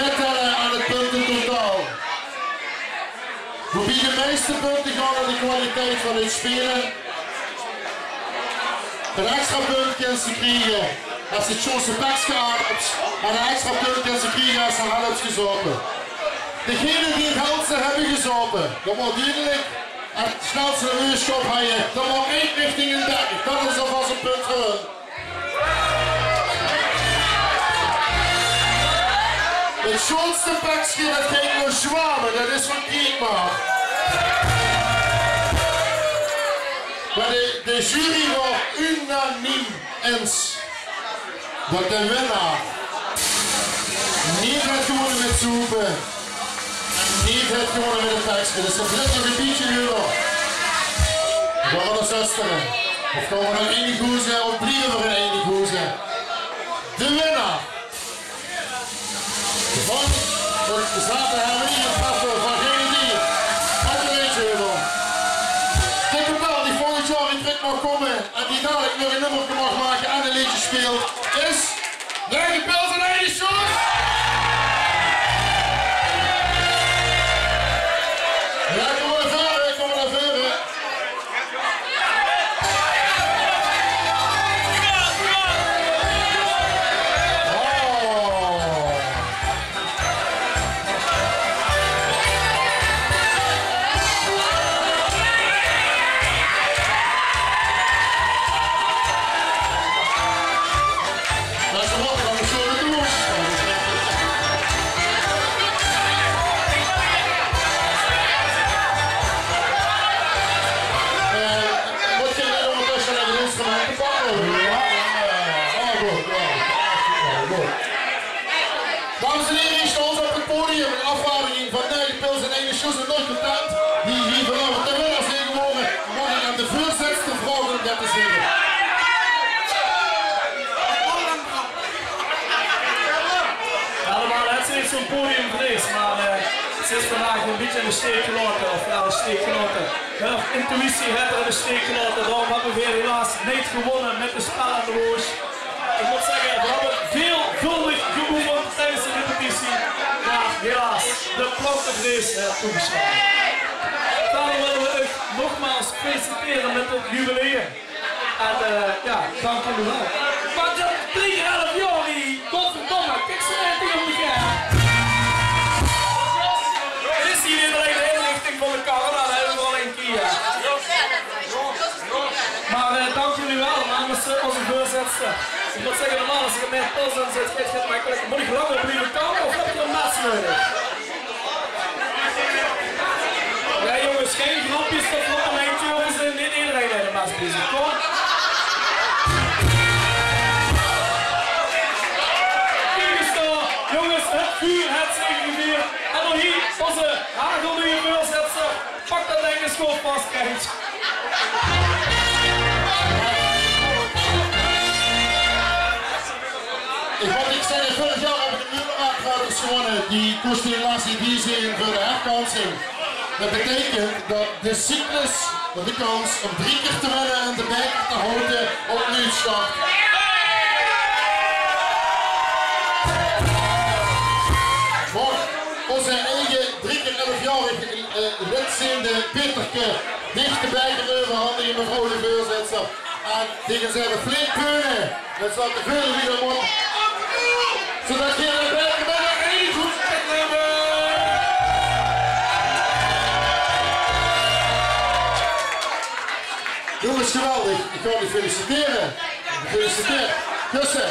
bijtellen aan het puntentotaal. Voor wie de meeste punten gaan naar de kwaliteit van het spelen. Een extra punt kan ze krijgen als ze het Johnse Pekske aanhoudt. En een extra punt kan ze krijgen als ze helft gezopen. Degenen die het helftste hebben gezopen, dat wordt duidelijk. Het snelste uurschop hebben, dat wordt 1 richting in 30. Dat is alvast een punt voor hun. Het schoonste pakje, dat ging door Schwaben, dat is van Kriegmaar. Maar de jury was unaniem eens dat de winnaar niet heeft gewonnen met soepen en niet heeft gewonnen met een pakje. Dus dat blijft nog een beetje euro. Gaan we naar zusteren. Of gaan we naar één goezen of blijven we een één goezen. De winnaar van de zaterdagavond van Genedier. Uit de Reetsheuvel. Kijk op wel, die volgend jaar in terug mag komen en die dadelijk nog een nummer mag maken en een liedje speelt, is Nergie Pils en Eddie Short. Ja, kom maar naar voren, kom maar naar voren. Dames en heren, hier stond op het podium een afvaardiging van Nergie Pils en Eddie Short en nog content. Die hier vanavond de winnaars zijn geworden. Mag ik aan de voorzitter vragen om dat te zeggen. Ja, normaal heeft ze niet zo'n podium geweest, maar ze is vandaag een beetje in de steek gelaten. Of ja, de steek gelaten. Ja, intuïtie heeft er in de steek gelaten. Daarom hebben we weer helaas niet gewonnen met de spel aan de roos. Ik moet zeggen, we hebben veelvuldig geoefend tijdens de repetitie. Maar helaas, de plantenvrees toegeslagen. Daarom willen we u nogmaals feliciteren met het jubileum. En ja, dank jullie wel. Maar de 3,5 jaar, die godverdomme, kijk ze net tegen elkaar. Het is hier iedereen de inrichting van de kar, nou, dat hebben we al een keer. Maar dank jullie wel namens onze voorzitter. Ik moet zeggen, normaal als ik er meer pils in zit, geeft het makkelijk. Moet ik langer blijven komen of heb je een mes nodig? Ja jongens, geen grapjes tot nog een eentje over zijn. Niet iedereen heeft een mes bezig, kom. Kijk eens daar, jongens, het vuur, het zegenvier. En dan hier, onze hagelnieuwe voorzitter. Pak dat ding eens gewoon vast, kijk. Ik zei, vorig jaar hebben de muurraadgraders gewonnen. Die kosten helaas niet hier zijn voor de herkansing. Dat betekent dat de cyclus, de kans om 3 keer te winnen en de beker te houden, opnieuw start. Voor onze eigen 3 keer 11-jarige lidzende Peterke dicht de beker overhandigen mevrouw de voorzitter. En tegen zijn flink peunen. Dat zal te veel weer moet. Zodat je de beker bij de één goed gaat nemen. Jongens, geweldig. Ik ga jullie feliciteren. Gefeliciteerd. Kussen.